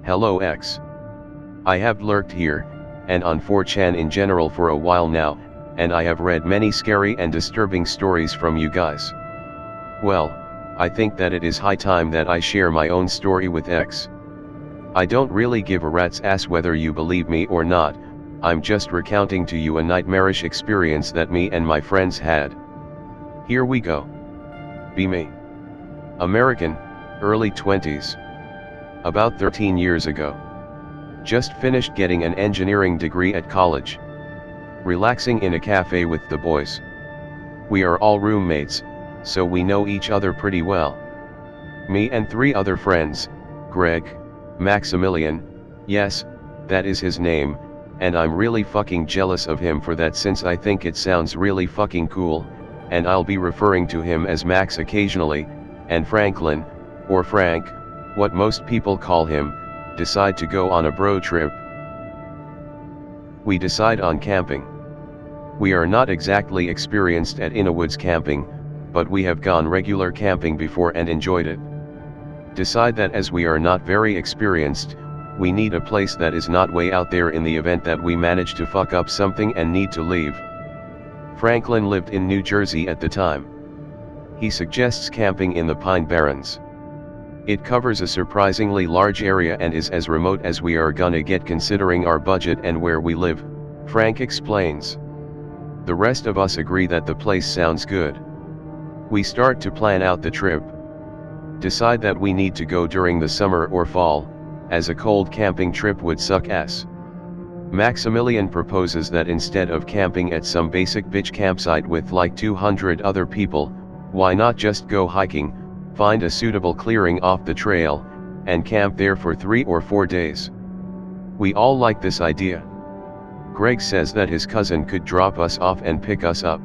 Hello X. I have lurked here, and on 4chan in general for a while now, and I have read many scary and disturbing stories from you guys. Well, I think that it is high time that I share my own story with X. I don't really give a rat's ass whether you believe me or not, I'm just recounting to you a nightmarish experience that me and my friends had. Here we go. Be me. American, early 20s. About 13 years ago. Just finished getting an engineering degree at college. Relaxing in a cafe with the boys. We are all roommates, so we know each other pretty well. Me and 3 other friends, Greg, Maximilian, yes, that is his name, and I'm really fucking jealous of him for that since I think it sounds really fucking cool, and I'll be referring to him as Max occasionally, and Franklin, or Frank, what most people call him, decide to go on a bro trip. We decide on camping. We are not exactly experienced at in-a-woods camping, but we have gone regular camping before and enjoyed it. Decide that as we are not very experienced, we need a place that is not way out there in the event that we manage to fuck up something and need to leave. Franklin lived in New Jersey at the time. He suggests camping in the Pine Barrens. It covers a surprisingly large area and is as remote as we are gonna get considering our budget and where we live, Frank explains. The rest of us agree that the place sounds good. We start to plan out the trip. Decide that we need to go during the summer or fall, as a cold camping trip would suck ass. Maximilian proposes that instead of camping at some basic bitch campsite with like 200 other people, why not just go hiking, find a suitable clearing off the trail, and camp there for 3 or 4 days. We all like this idea. Greg says that his cousin could drop us off and pick us up.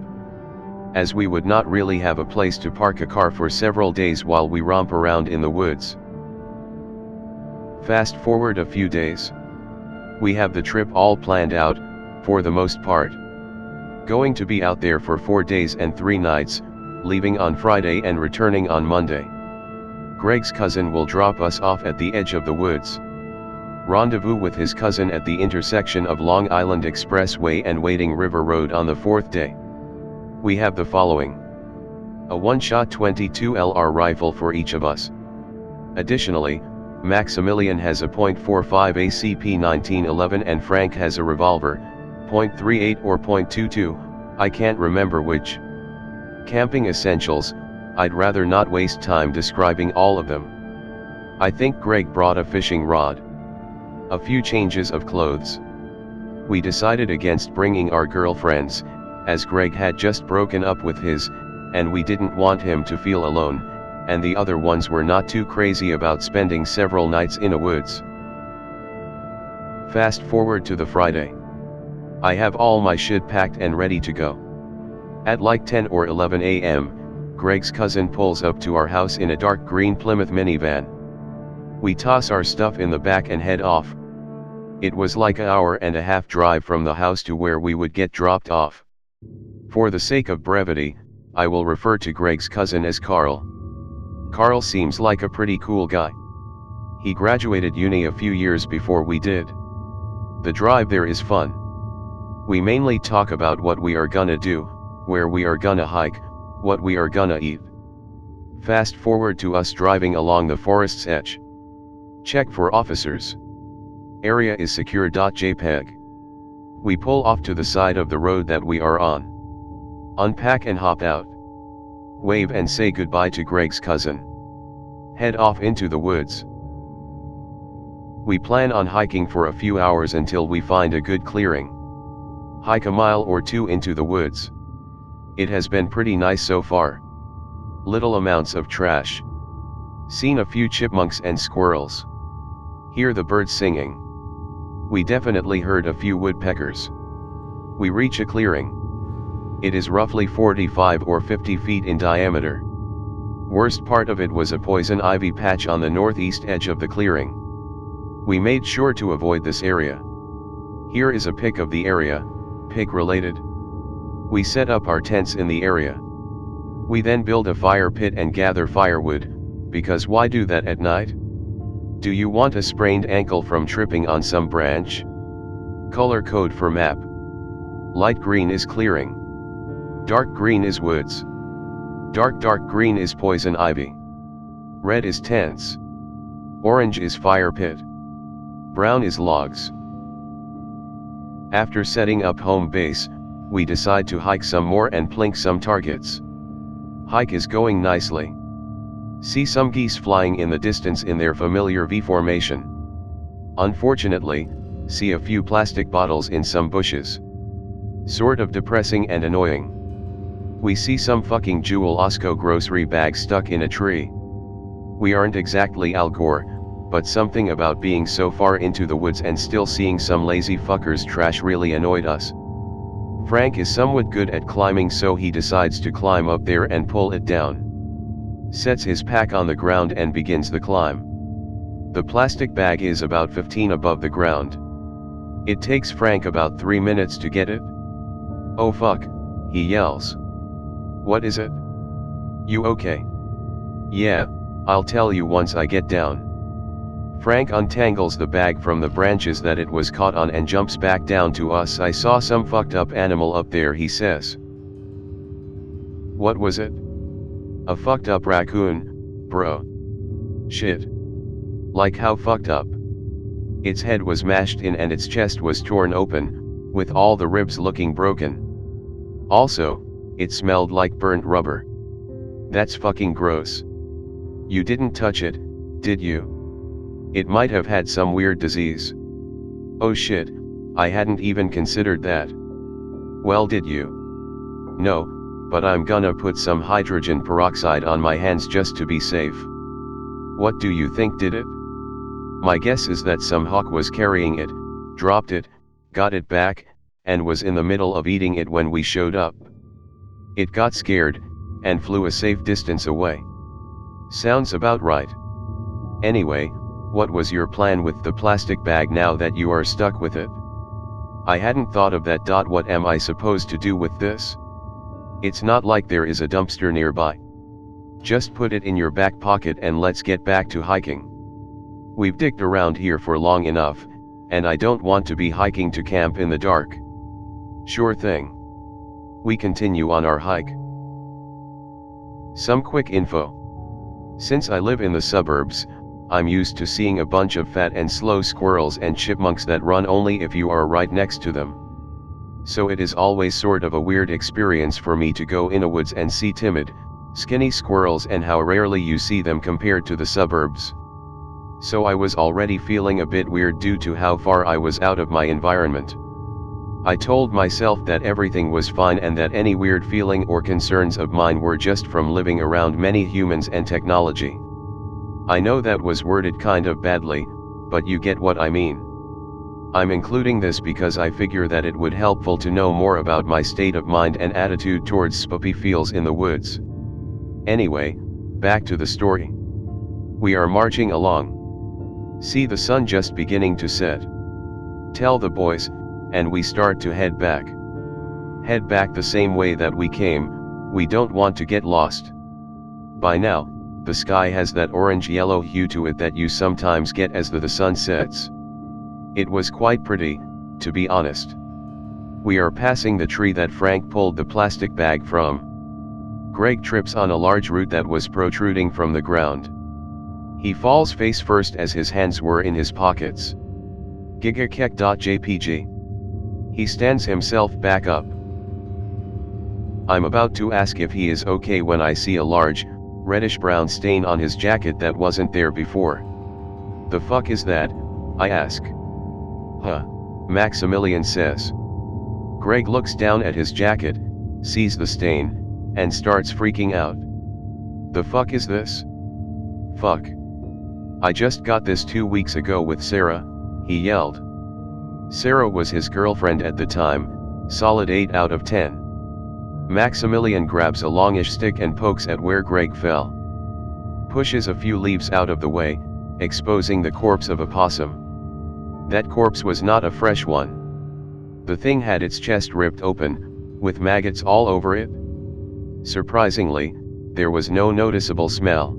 As we would not really have a place to park a car for several days while we romp around in the woods. Fast forward a few days. We have the trip all planned out, for the most part. Going to be out there for 4 days and 3 nights, leaving on Friday and returning on Monday. Greg's cousin will drop us off at the edge of the woods. Rendezvous with his cousin at the intersection of Long Island Expressway and Wading River Road on the 4th day. We have the following. A one-shot 22 LR rifle for each of us. Additionally, Maximilian has a .45 ACP 1911 and Frank has a revolver, .38 or .22, I can't remember which. Camping essentials, I'd rather not waste time describing all of them. I think Greg brought a fishing rod. A few changes of clothes. We decided against bringing our girlfriends, as Greg had just broken up with his, and we didn't want him to feel alone, and the other ones were not too crazy about spending several nights in a woods. Fast forward to the Friday. I have all my shit packed and ready to go. At like 10 or 11 a.m., Greg's cousin pulls up to our house in a dark green Plymouth minivan. We toss our stuff in the back and head off. It was like an hour-and-a-half drive from the house to where we would get dropped off. For the sake of brevity, I will refer to Greg's cousin as Carl. Carl seems like a pretty cool guy. He graduated uni a few years before we did. The drive there is fun. We mainly talk about what we are gonna do, where we are gonna hike, what we are gonna eat. Fast forward to us driving along the forest's edge. Check for officers. Area is secure. JPEG. We pull off to the side of the road that we are on. Unpack and hop out. Wave and say goodbye to Greg's cousin. Head off into the woods. We plan on hiking for a few hours until we find a good clearing. Hike a mile or 2 into the woods. It has been pretty nice so far. Little amounts of trash. Seen a few chipmunks and squirrels. Hear the birds singing. We definitely heard a few woodpeckers. We reach a clearing. It is roughly 45 or 50 feet in diameter. Worst part of it was a poison ivy patch on the northeast edge of the clearing. We made sure to avoid this area. Here is a pic of the area, pig related. We set up our tents in the area. We then build a fire pit and gather firewood, because why do that at night? Do you want a sprained ankle from tripping on some branch? Color code for map. Light green is clearing. Dark green is woods. Dark green is poison ivy. Red is tents. Orange is fire pit. Brown is logs. After setting up home base, we decide to hike some more and plink some targets. Hike is going nicely. See some geese flying in the distance in their familiar V formation. Unfortunately, see a few plastic bottles in some bushes. Sort of depressing and annoying. We see some fucking Jewel Osco grocery bag stuck in a tree. We aren't exactly Al-Gore, but something about being so far into the woods and still seeing some lazy fuckers trash really annoyed us. Frank is somewhat good at climbing, so he decides to climb up there and pull it down. Sets his pack on the ground and begins the climb. The plastic bag is about 15 above the ground. It takes Frank about 3 minutes to get it. "Oh fuck," he yells. "What is it? You okay?" "Yeah, I'll tell you once I get down." Frank untangles the bag from the branches that it was caught on and jumps back down to us. "I saw some fucked up animal up there," he says. "What was it?" "A fucked up raccoon, bro." "Shit. Like how fucked up?" "Its head was mashed in and its chest was torn open, with all the ribs looking broken. Also, it smelled like burnt rubber." "That's fucking gross. You didn't touch it, did you? It might have had some weird disease." "Oh shit, I hadn't even considered that." "Well, did you?" "No, but I'm gonna put some hydrogen peroxide on my hands just to be safe." "What do you think did it?" "My guess is that some hawk was carrying it, dropped it, got it back, and was in the middle of eating it when we showed up. It got scared, and flew a safe distance away." "Sounds about right. Anyway, what was your plan with the plastic bag now that you are stuck with it?" "I hadn't thought of that. What am I supposed to do with this?" "It's not like there is a dumpster nearby. Just put it in your back pocket and let's get back to hiking. We've digged around here for long enough, and I don't want to be hiking to camp in the dark." "Sure thing." We continue on our hike. Some quick info. Since I live in the suburbs, I'm used to seeing a bunch of fat and slow squirrels and chipmunks that run only if you are right next to them. So it is always sort of a weird experience for me to go in a woods and see timid, skinny squirrels and how rarely you see them compared to the suburbs. So I was already feeling a bit weird due to how far I was out of my environment. I told myself that everything was fine and that any weird feeling or concerns of mine were just from living around many humans and technology. I know that was worded kind of badly, but you get what I mean. I'm including this because I figure that it would helpful to know more about my state of mind and attitude towards spooky feels in the woods. Anyway, back to the story. We are marching along. See the sun just beginning to set. Tell the boys, and we start to head back. Head back the same way that we came, we don't want to get lost. By now, the sky has that orange-yellow hue to it that you sometimes get as the sun sets. It was quite pretty, to be honest. We are passing the tree that Frank pulled the plastic bag from. Greg trips on a large root that was protruding from the ground. He falls face first as his hands were in his pockets. Kekke.jpg. He stands himself back up. I'm about to ask if he is okay when I see a large, reddish-brown stain on his jacket that wasn't there before. "The fuck is that?" I ask. "Huh," Maximilian says. Greg looks down at his jacket, sees the stain, and starts freaking out. "The fuck is this?" "Fuck. I just got this 2 weeks ago with Sarah," he yelled. Sarah was his girlfriend at the time, solid 8 out of 10. Maximilian grabs a longish stick and pokes at where Greg fell. Pushes a few leaves out of the way, exposing the corpse of a possum. That corpse was not a fresh one. The thing had its chest ripped open, with maggots all over it. Surprisingly, there was no noticeable smell.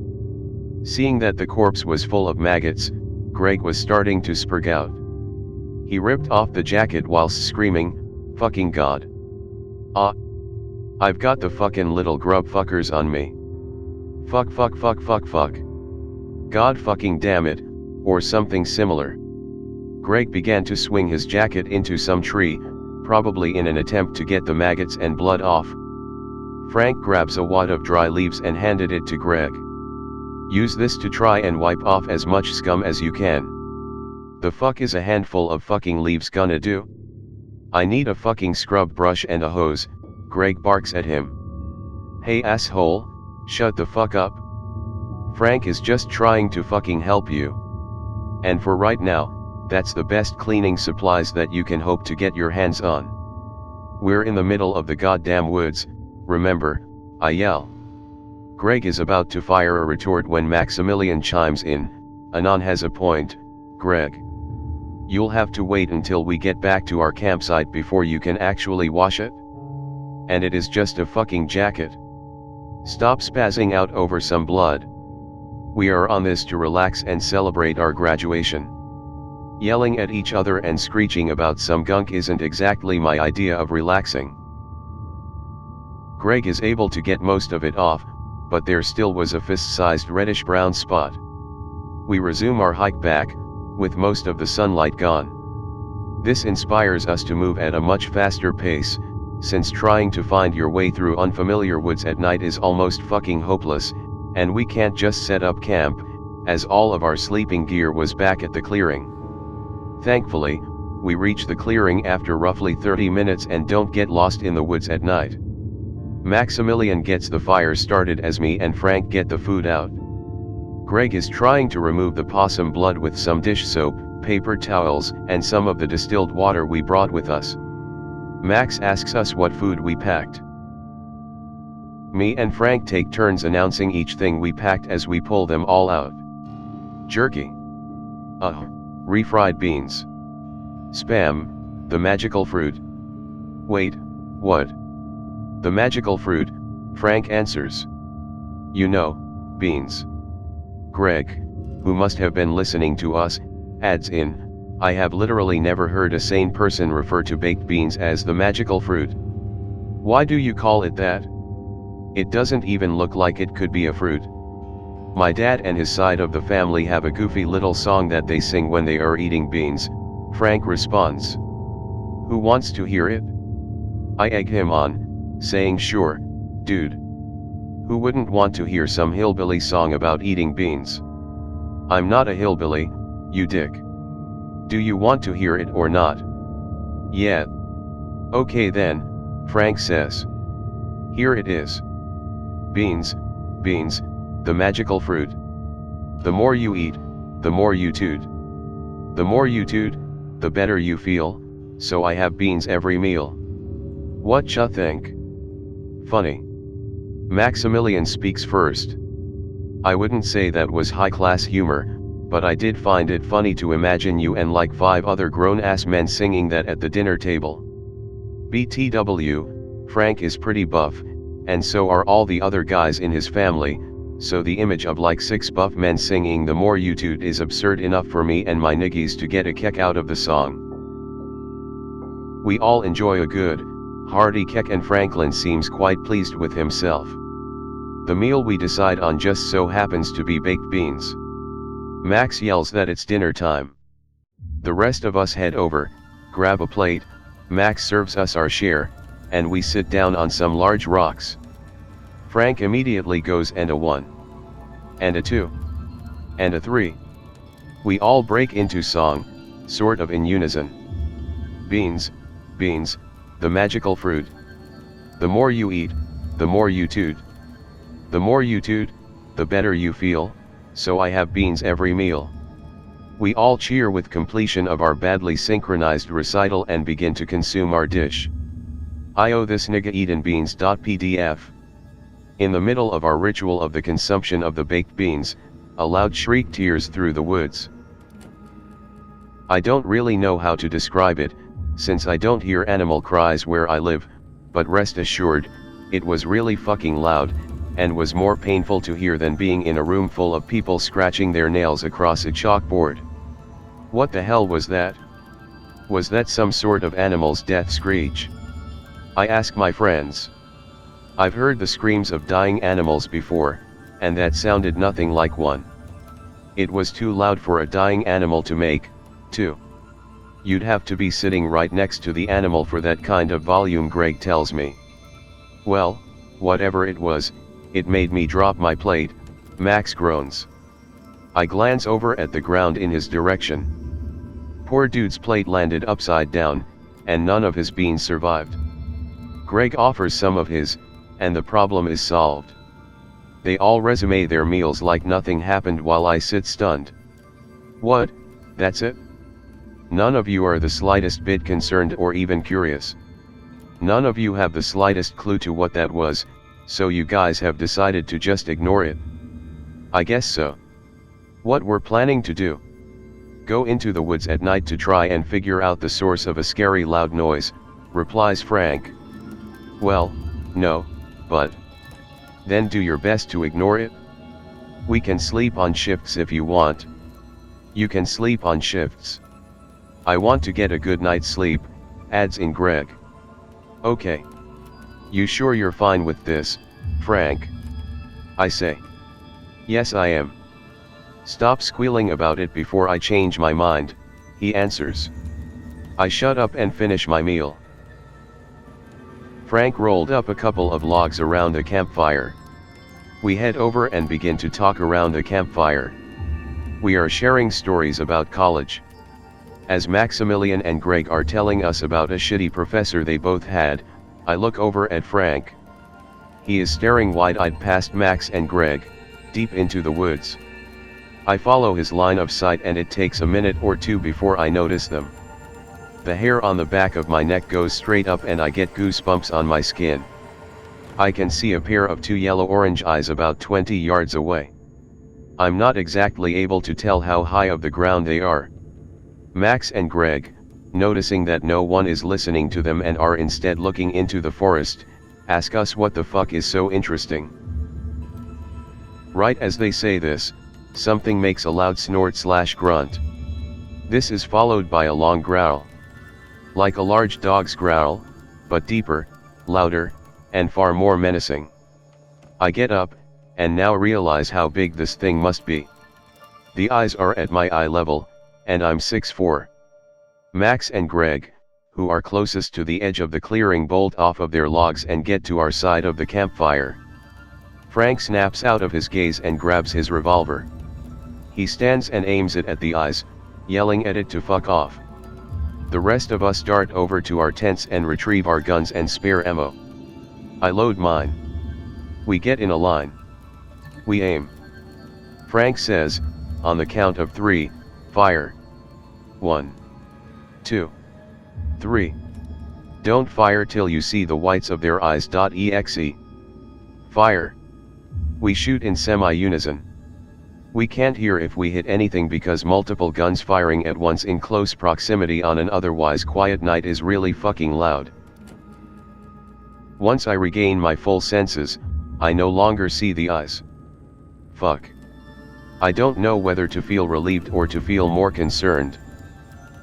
Seeing that the corpse was full of maggots, Greg was starting to spurg out. He ripped off the jacket whilst screaming, "Fucking God. Ah. I've got the fucking little grub fuckers on me. Fuck fuck fuck fuck fuck. God fucking damn it," or something similar. Greg began to swing his jacket into some tree, probably in an attempt to get the maggots and blood off. Frank grabs a wad of dry leaves and handed it to Greg. "Use this to try and wipe off as much scum as you can." "The fuck is a handful of fucking leaves gonna do? I need a fucking scrub brush and a hose," Greg barks at him. "Hey asshole, shut the fuck up. Frank is just trying to fucking help you. And for right now, that's the best cleaning supplies that you can hope to get your hands on. We're in the middle of the goddamn woods, remember," I yell. Greg is about to fire a retort when Maximilian chimes in. "Anon has a point, Greg. You'll have to wait until we get back to our campsite before you can actually wash it. And it is just a fucking jacket. Stop spazzing out over some blood. We are on this to relax and celebrate our graduation. Yelling at each other and screeching about some gunk isn't exactly my idea of relaxing." Greg is able to get most of it off, but there still was a fist-sized reddish-brown spot. We resume our hike back, with most of the sunlight gone. This inspires us to move at a much faster pace, since trying to find your way through unfamiliar woods at night is almost fucking hopeless, and we can't just set up camp, as all of our sleeping gear was back at the clearing. Thankfully, we reach the clearing after roughly 30 minutes and don't get lost in the woods at night. Maximilian gets the fire started as me and Frank get the food out. Greg is trying to remove the possum blood with some dish soap, paper towels, and some of the distilled water we brought with us. Max asks us what food we packed. Me and Frank take turns announcing each thing we packed as we pull them all out. Jerky. Refried beans. Spam, the magical fruit. Wait, what? The magical fruit, Frank answers. You know, beans. Greg, who must have been listening to us, adds in, I have literally never heard a sane person refer to baked beans as the magical fruit. Why do you call it that? It doesn't even look like it could be a fruit. My dad and his side of the family have a goofy little song that they sing when they are eating beans, Frank responds. Who wants to hear it? I egg him on, saying sure, dude. Who wouldn't want to hear some hillbilly song about eating beans? I'm not a hillbilly, you dick. Do you want to hear it or not? Yeah. Okay then, Frank says. Here it is. Beans, beans, the magical fruit. The more you eat, the more you toot. The more you toot, the better you feel, so I have beans every meal. What cha think? Funny. Maximilian speaks first. I wouldn't say that was high-class humor, but I did find it funny to imagine you and like 5 other grown-ass men singing that at the dinner table. BTW, Frank is pretty buff, and so are all the other guys in his family, so the image of like 6 buff men singing the more you toot is absurd enough for me and my niggies to get a kick out of the song. We all enjoy a good, hearty kick and Franklin seems quite pleased with himself. The meal we decide on just so happens to be baked beans. Max yells that it's dinner time. The rest of us head over, grab a plate, Max serves us our share, and we sit down on some large rocks. Frank immediately goes and a 1. And a 2. And a 3. We all break into song, sort of in unison. Beans, beans, the magical fruit. The more you eat, the more you toot. The more you toot, the better you feel, so I have beans every meal. We all cheer with completion of our badly synchronized recital and begin to consume our dish. I owe this nigga eatin' beans.pdf. In the middle of our ritual of the consumption of the baked beans, a loud shriek tears through the woods. I don't really know how to describe it, since I don't hear animal cries where I live, but rest assured, it was really fucking loud, and was more painful to hear than being in a room full of people scratching their nails across a chalkboard. What the hell was that? Was that some sort of animal's death screech? I ask my friends. I've heard the screams of dying animals before, and that sounded nothing like one. It was too loud for a dying animal to make, too. You'd have to be sitting right next to the animal for that kind of volume, Greg tells me. Well, whatever it was, it made me drop my plate, Max groans. I glance over at the ground in his direction. Poor dude's plate landed upside down, and none of his beans survived. Greg offers some of his, and the problem is solved. They all resume their meals like nothing happened while I sit stunned. What, that's it? None of you are the slightest bit concerned or even curious. None of you have the slightest clue to what that was, so you guys have decided to just ignore it. I guess so. What we're planning to do? Go into the woods at night to try and figure out the source of a scary loud noise, replies Frank. Well, no, but then do your best to ignore it. We can sleep on shifts if you want. You can sleep on shifts. I want to get a good night's sleep, adds in Greg. Okay. You sure you're fine with this, Frank? I say. Yes, I am. Stop squealing about it before I change my mind, he answers. I shut up and finish my meal. Frank rolled up a couple of logs around a campfire. We head over and begin to talk around the campfire. We are sharing stories about college. As Maximilian and Greg are telling us about a shitty professor they both had, I look over at Frank. He is staring wide-eyed past Max and Greg, deep into the woods. I follow his line of sight and it takes a minute or two before I notice them. The hair on the back of my neck goes straight up and I get goosebumps on my skin. I can see a pair of two yellow-orange eyes about 20 yards away. I'm not exactly able to tell how high of the ground they are. Max and Greg, noticing that no one is listening to them and are instead looking into the forest, ask us what the fuck is so interesting. Right as they say this, something makes a loud snort/grunt. This is followed by a long growl. Like a large dog's growl, but deeper, louder, and far more menacing. I get up, and now realize how big this thing must be. The eyes are at my eye level, and I'm 6'4". Max and Greg, who are closest to the edge of the clearing, bolt off of their logs and get to our side of the campfire. Frank snaps out of his gaze and grabs his revolver. He stands and aims it at the eyes, yelling at it to fuck off. The rest of us dart over to our tents and retrieve our guns and spare ammo. I load mine. We get in a line. We aim. Frank says, on the count of 3, fire. 1, 2, 3. Don't fire till you see the whites of their eyes.exe. Fire. We shoot in semi-unison. We can't hear if we hit anything because multiple guns firing at once in close proximity on an otherwise quiet night is really fucking loud. Once I regain my full senses, I no longer see the eyes. Fuck. I don't know whether to feel relieved or to feel more concerned.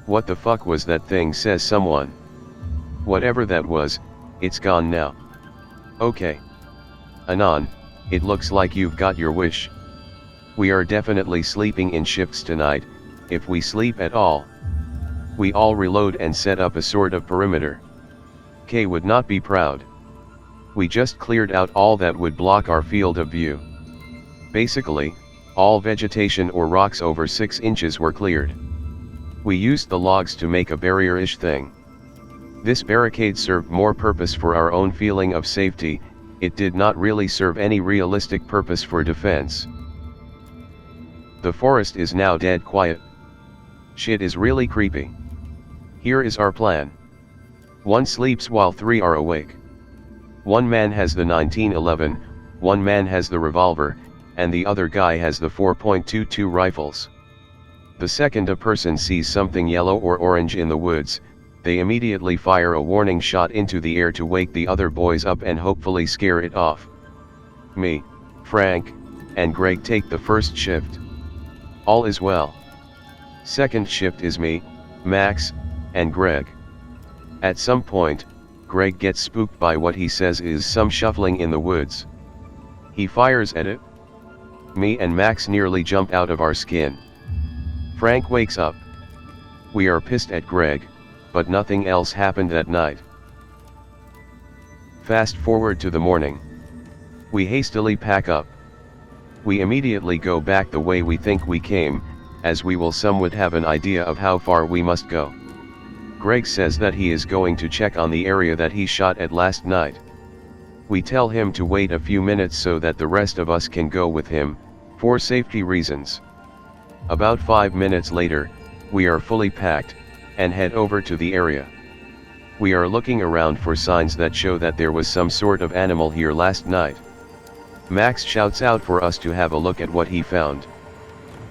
What the fuck was that thing, says someone. Whatever that was, it's gone now. Okay. Anon, it looks like you've got your wish. We are definitely sleeping in shifts tonight, if we sleep at all. We all reload and set up a sort of perimeter. K would not be proud. We just cleared out all that would block our field of view. Basically, all vegetation or rocks over 6 inches were cleared. We used the logs to make a barrier-ish thing. This barricade served more purpose for our own feeling of safety, it did not really serve any realistic purpose for defense. The forest is now dead quiet. Shit is really creepy. Here is our plan. 1 sleeps while 3 are awake. 1 man has the 1911, 1 man has the revolver, and the other guy has the 4.22 rifles. The second a person sees something yellow or orange in the woods, they immediately fire a warning shot into the air to wake the other boys up and hopefully scare it off. Me, Frank, and Greg take the first shift. All is well. Second shift is me, Max, and Greg. At some point, Greg gets spooked by what he says is some shuffling in the woods. He fires at it. Me and Max nearly jump out of our skin. Frank wakes up. We are pissed at Greg, but nothing else happened that night. Fast forward to the morning. We hastily pack up. We immediately go back the way we think we came, as we will somewhat have an idea of how far we must go. Greg says that he is going to check on the area that he shot at last night. We tell him to wait a few minutes so that the rest of us can go with him, for safety reasons. About 5 minutes later, we are fully packed, and head over to the area. We are looking around for signs that show that there was some sort of animal here last night. Max shouts out for us to have a look at what he found.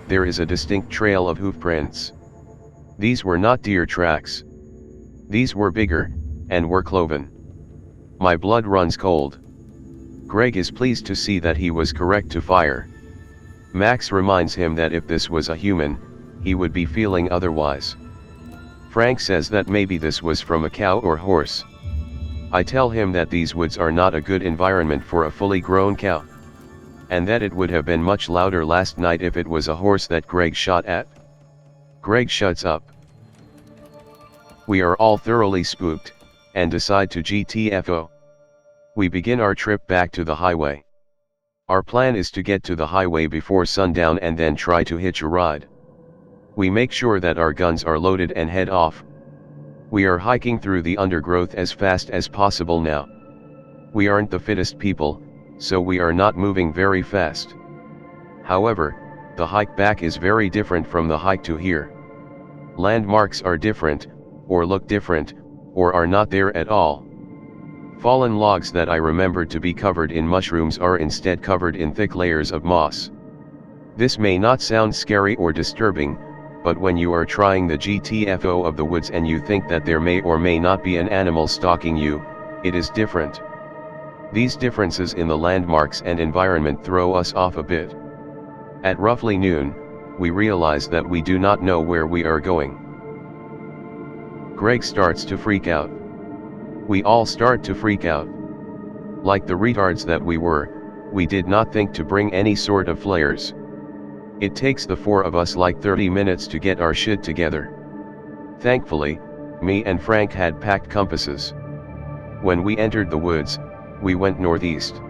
There is a distinct trail of hoof prints. These were not deer tracks. These were bigger, and were cloven. My blood runs cold. Greg is pleased to see that he was correct to fire. Max reminds him that if this was a human, he would be feeling otherwise. Frank says that maybe this was from a cow or horse. I tell him that these woods are not a good environment for a fully grown cow, and that it would have been much louder last night if it was a horse that Greg shot at. Greg shuts up. We are all thoroughly spooked, and decide to GTFO. We begin our trip back to the highway. Our plan is to get to the highway before sundown and then try to hitch a ride. We make sure that our guns are loaded and head off. We are hiking through the undergrowth as fast as possible now. We aren't the fittest people, so we are not moving very fast. However, the hike back is very different from the hike to here. Landmarks are different, or look different, or are not there at all. Fallen logs that I remembered to be covered in mushrooms are instead covered in thick layers of moss. This may not sound scary or disturbing, but when you are trying the GTFO of the woods and you think that there may or may not be an animal stalking you, it is different. These differences in the landmarks and environment throw us off a bit. At roughly noon, we realize that we do not know where we are going. Greg starts to freak out. We all start to freak out. Like the retards that we were, we did not think to bring any sort of flares. It takes the 4 of us like 30 minutes to get our shit together. Thankfully, me and Frank had packed compasses. When we entered the woods, we went northeast.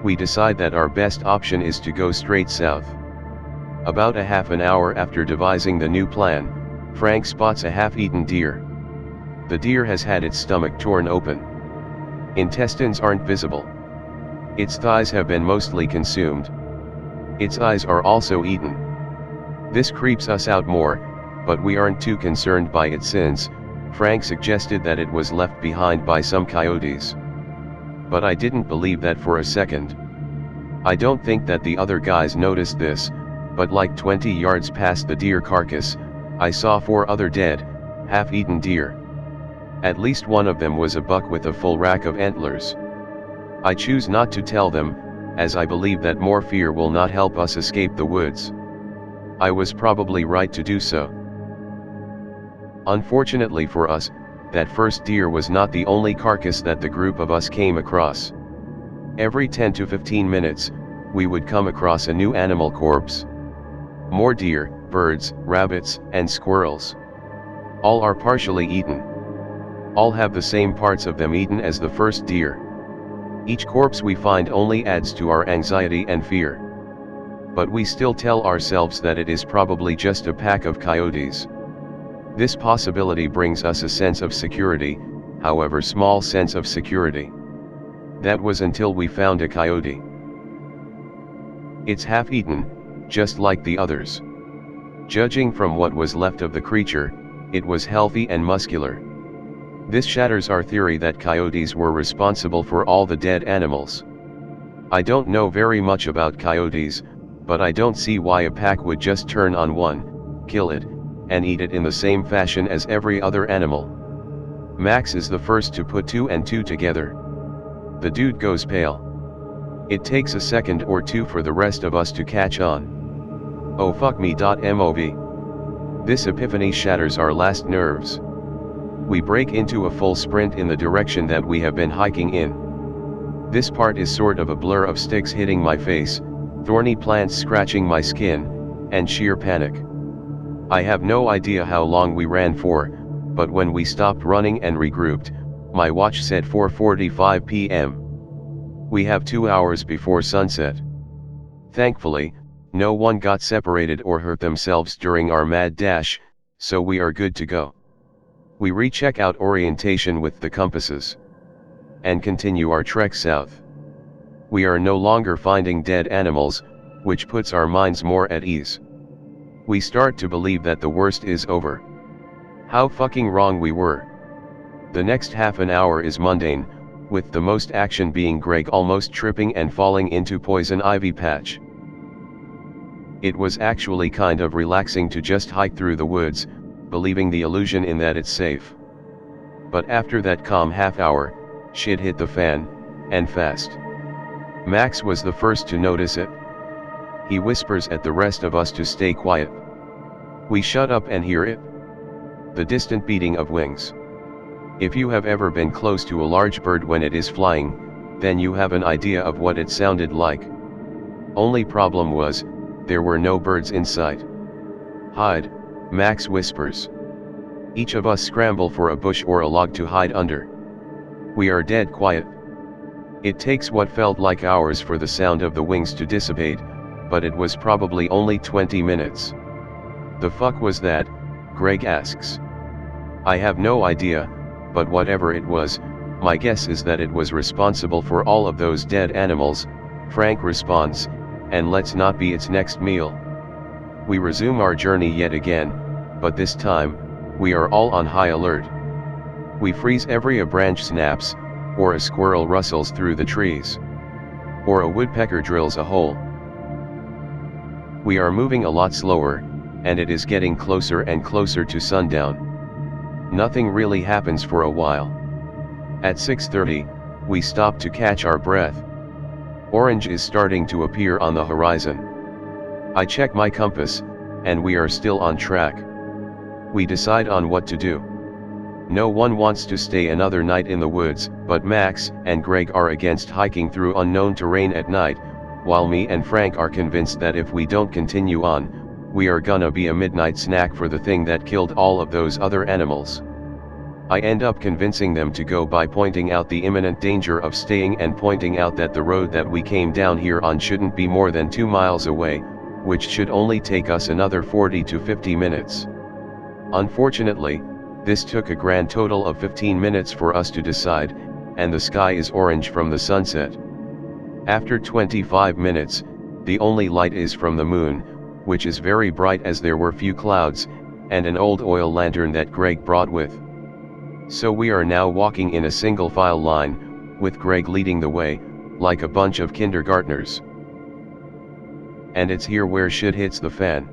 We decide that our best option is to go straight south. About a half an hour after devising the new plan, Frank spots a half-eaten deer. The deer has had its stomach torn open. Intestines aren't visible. Its thighs have been mostly consumed. Its eyes are also eaten. This creeps us out more, but we aren't too concerned by it since Frank suggested that it was left behind by some coyotes. But I didn't believe that for a second. I don't think that the other guys noticed this, but like 20 yards past the deer carcass, I saw 4 other dead, half-eaten deer. At least one of them was a buck with a full rack of antlers. I choose not to tell them, as I believe that more fear will not help us escape the woods. I was probably right to do so. Unfortunately for us, that first deer was not the only carcass that the group of us came across. Every 10 to 15 minutes, we would come across a new animal corpse. More deer, birds, rabbits, and squirrels. All are partially eaten. All have the same parts of them eaten as the first deer. Each corpse we find only adds to our anxiety and fear. But we still tell ourselves that it is probably just a pack of coyotes. This possibility brings us a sense of security, however small sense of security. That was until we found a coyote. It's half-eaten, just like the others. Judging from what was left of the creature, it was healthy and muscular. This shatters our theory that coyotes were responsible for all the dead animals. I don't know very much about coyotes, but I don't see why a pack would just turn on one, kill it, and eat it in the same fashion as every other animal. Max is the first to put 2 and 2 together. The dude goes pale. It takes a second or two for the rest of us to catch on. Oh fuck me. Mov. This epiphany shatters our last nerves. We break into a full sprint in the direction that we have been hiking in. This part is sort of a blur of sticks hitting my face, thorny plants scratching my skin, and sheer panic. I have no idea how long we ran for, but when we stopped running and regrouped, my watch said 4:45 p.m. We have 2 hours before sunset. Thankfully, no one got separated or hurt themselves during our mad dash, so we are good to go. We recheck out orientation with the compasses and continue our trek south. We are no longer finding dead animals, which puts our minds more at ease. We start to believe that the worst is over. How fucking wrong we were. The next half an hour is mundane, with the most action being Greg almost tripping and falling into poison ivy patch. It was actually kind of relaxing to just hike through the woods, believing the illusion in that it's safe. But after that calm half hour, shit hit the fan, and fast. Max was the first to notice it. He whispers at the rest of us to stay quiet. We shut up and hear it. The distant beating of wings. If you have ever been close to a large bird when it is flying, then you have an idea of what it sounded like. Only problem was, there were no birds in sight. Hide, Max whispers. Each of us scramble for a bush or a log to hide under. We are dead quiet. It takes what felt like hours for the sound of the wings to dissipate, but it was probably only 20 minutes. The fuck was that? Greg asks. I have no idea, but whatever it was, my guess is that it was responsible for all of those dead animals, Frank responds, and let's not be its next meal. We resume our journey yet again, but this time, we are all on high alert. We freeze every a branch snaps, or a squirrel rustles through the trees, or a woodpecker drills a hole. We are moving a lot slower, and it is getting closer and closer to sundown. Nothing really happens for a while. At 6:30, we stop to catch our breath. Orange is starting to appear on the horizon. I check my compass, and we are still on track. We decide on what to do. No one wants to stay another night in the woods, but Max and Greg are against hiking through unknown terrain at night, while me and Frank are convinced that if we don't continue on, we are gonna be a midnight snack for the thing that killed all of those other animals. I end up convincing them to go by pointing out the imminent danger of staying and pointing out that the road that we came down here on shouldn't be more than 2 miles away, which should only take us another 40 to 50 minutes. Unfortunately, this took a grand total of 15 minutes for us to decide, and the sky is orange from the sunset. After 25 minutes, the only light is from the moon, which is very bright as there were few clouds, and an old oil lantern that Greg brought with. So we are now walking in a single file line, with Greg leading the way, like a bunch of kindergartners. And it's here where shit hits the fan.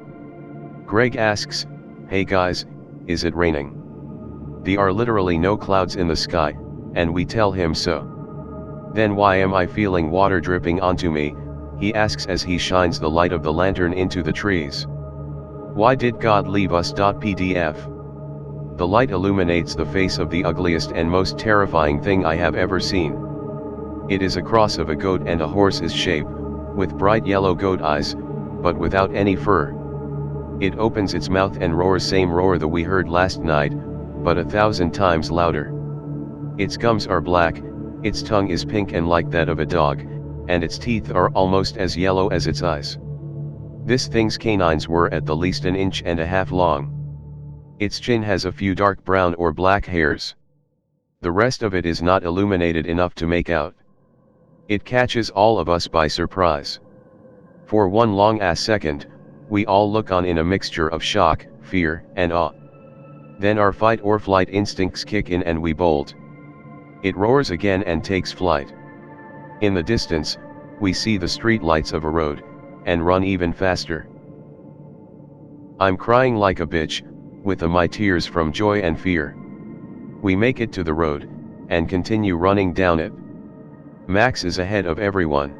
Greg asks, "Hey guys, is it raining?" There are literally no clouds in the sky, and we tell him so. "Then why am I feeling water dripping onto me?" he asks as he shines the light of the lantern into the trees. "Why did God leave us? PDF. The light illuminates the face of the ugliest and most terrifying thing I have ever seen. It is a cross of a goat and a horse's shape, with bright yellow goat eyes, but without any fur. It opens its mouth and roars, same roar that we heard last night, but 1,000 times louder. Its gums are black, its tongue is pink and like that of a dog, and its teeth are almost as yellow as its eyes. This thing's canines were at the least 1.5 inches long. Its chin has a few dark brown or black hairs. The rest of it is not illuminated enough to make out. It catches all of us by surprise. For one long-ass second, we all look on in a mixture of shock, fear, and awe. Then our fight or flight instincts kick in and we bolt. It roars again and takes flight. In the distance, we see the street lights of a road, and run even faster. I'm crying like a bitch, with my tears from joy and fear. We make it to the road, and continue running down it. Max is ahead of everyone.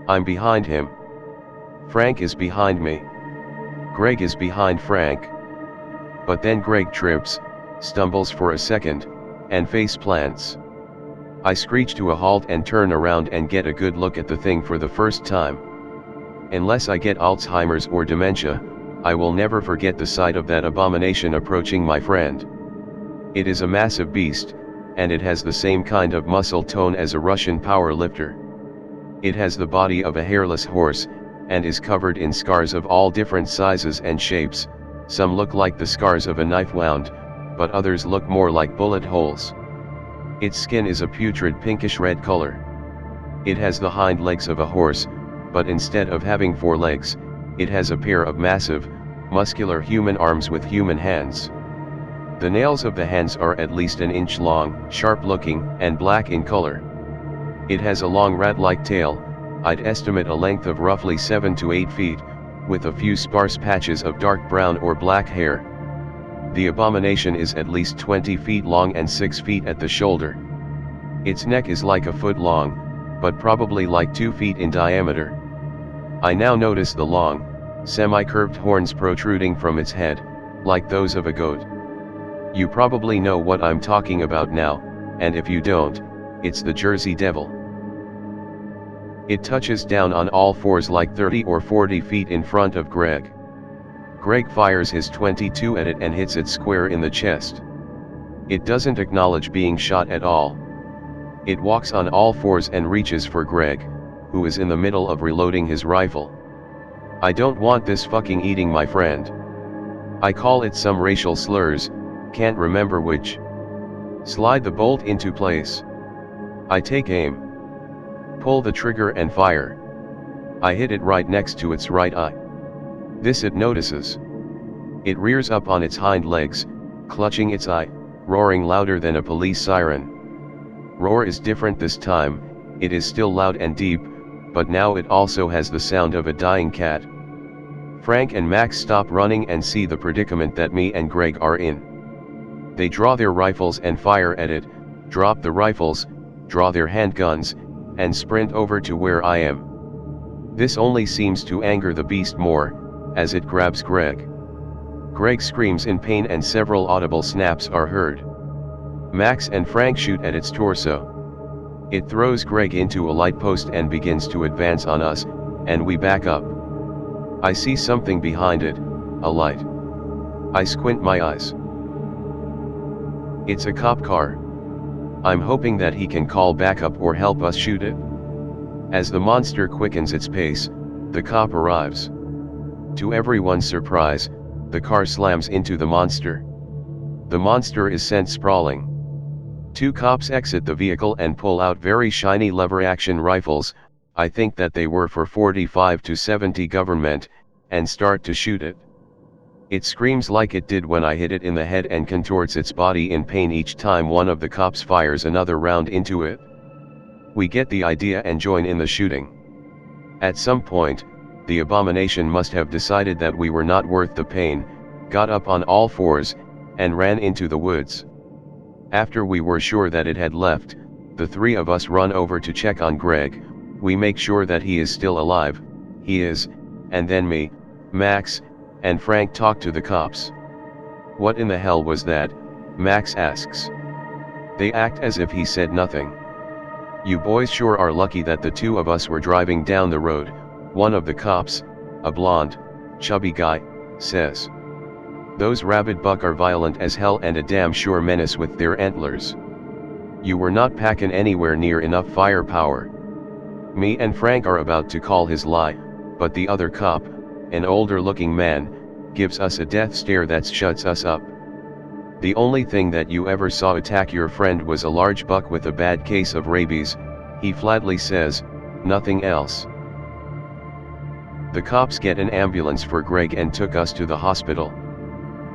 I'm behind him. Frank is behind me. Greg is behind Frank. But then Greg trips, stumbles for a second, and face plants. I screech to a halt and turn around and get a good look at the thing for the first time. Unless I get Alzheimer's or dementia, I will never forget the sight of that abomination approaching my friend. It is a massive beast, and it has the same kind of muscle tone as a Russian power lifter. It has the body of a hairless horse, and is covered in scars of all different sizes and shapes. Some look like the scars of a knife wound, but others look more like bullet holes. Its skin is a putrid pinkish red color. It has the hind legs of a horse, but instead of having 4 legs, it has a pair of massive, muscular human arms with human hands. The nails of the hands are at least an inch long, sharp-looking, and black in color. It has a long rat-like tail, I'd estimate a length of roughly 7 to 8 feet, with a few sparse patches of dark brown or black hair. The abomination is at least 20 feet long and 6 feet at the shoulder. Its neck is like a foot long, but probably like 2 feet in diameter. I now notice the long, semi-curved horns protruding from its head, like those of a goat. You probably know what I'm talking about now, and if you don't, it's the Jersey Devil. It touches down on all fours like 30 or 40 feet in front of Greg. Greg fires his .22 at it and hits it square in the chest. It doesn't acknowledge being shot at all. It walks on all fours and reaches for Greg, who is in the middle of reloading his rifle. I don't want this fucking eating my friend. I call it some racial slurs, can't remember which. Slide the bolt into place. I take aim. Pull the trigger and fire. I hit it right next to its right eye. This it notices. It rears up on its hind legs, clutching its eye, roaring louder than a police siren. Roar is different this time, it is still loud and deep, but now it also has the sound of a dying cat. Frank and Max stop running and see the predicament that me and Greg are in. They draw their rifles and fire at it, drop the rifles, draw their handguns, and sprint over to where I am. This only seems to anger the beast more, as it grabs Greg. Greg screams in pain and several audible snaps are heard. Max and Frank shoot at its torso. It throws Greg into a light post and begins to advance on us, and we back up. I see something behind it, a light. I squint my eyes. It's a cop car. I'm hoping that he can call backup or help us shoot it. As the monster quickens its pace, the cop arrives. To everyone's surprise, the car slams into the monster. The monster is sent sprawling. 2 cops exit the vehicle and pull out very shiny lever-action rifles, I think that they were for 45 to 70 government, and start to shoot it. It screams like it did when I hit it in the head and contorts its body in pain each time one of the cops fires another round into it. We get the idea and join in the shooting. At some point, the abomination must have decided that we were not worth the pain, got up on all fours, and ran into the woods. After we were sure that it had left, the 3 of us run over to check on Greg. We make sure that he is still alive, he is, and then me, Max, and Frank talk to the cops. What in the hell was that? Max asks. They act as if he said nothing. You boys sure are lucky that the 2 of us were driving down the road, one of the cops, a blonde, chubby guy, says. Those rabid buck are violent as hell and a damn sure menace with their antlers. You were not packing anywhere near enough firepower. Me and Frank are about to call his lie, but the other cop, an older looking man, gives us a death stare that shuts us up. The only thing that you ever saw attack your friend was a large buck with a bad case of rabies, he flatly says, nothing else. The cops get an ambulance for Greg and took us to the hospital.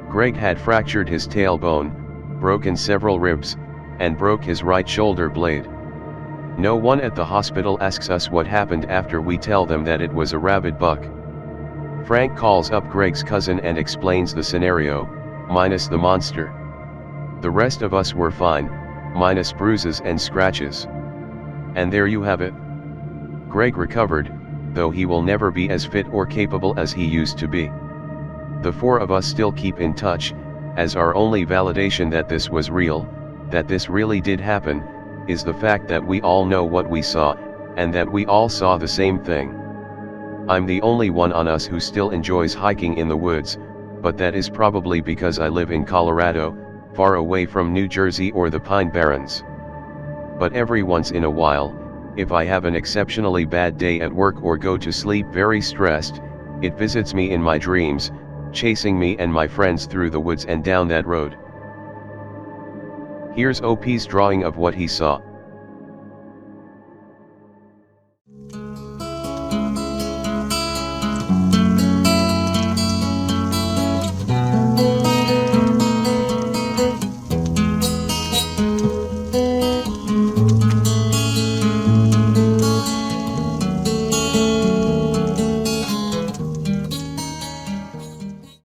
Greg had fractured his tailbone, broken several ribs, and broke his right shoulder blade. No one at the hospital asks us what happened after we tell them that it was a rabid buck. Frank calls up Greg's cousin and explains the scenario, minus the monster. The rest of us were fine, minus bruises and scratches. And there you have it. Greg recovered, though he will never be as fit or capable as he used to be. The 4 of us still keep in touch, as our only validation that this was real, that this really did happen, is the fact that we all know what we saw, and that we all saw the same thing. I'm the only one on us who still enjoys hiking in the woods, but that is probably because I live in Colorado, far away from New Jersey or the Pine Barrens. But every once in a while, if I have an exceptionally bad day at work or go to sleep very stressed, it visits me in my dreams, chasing me and my friends through the woods and down that road. Here's OP's drawing of what he saw.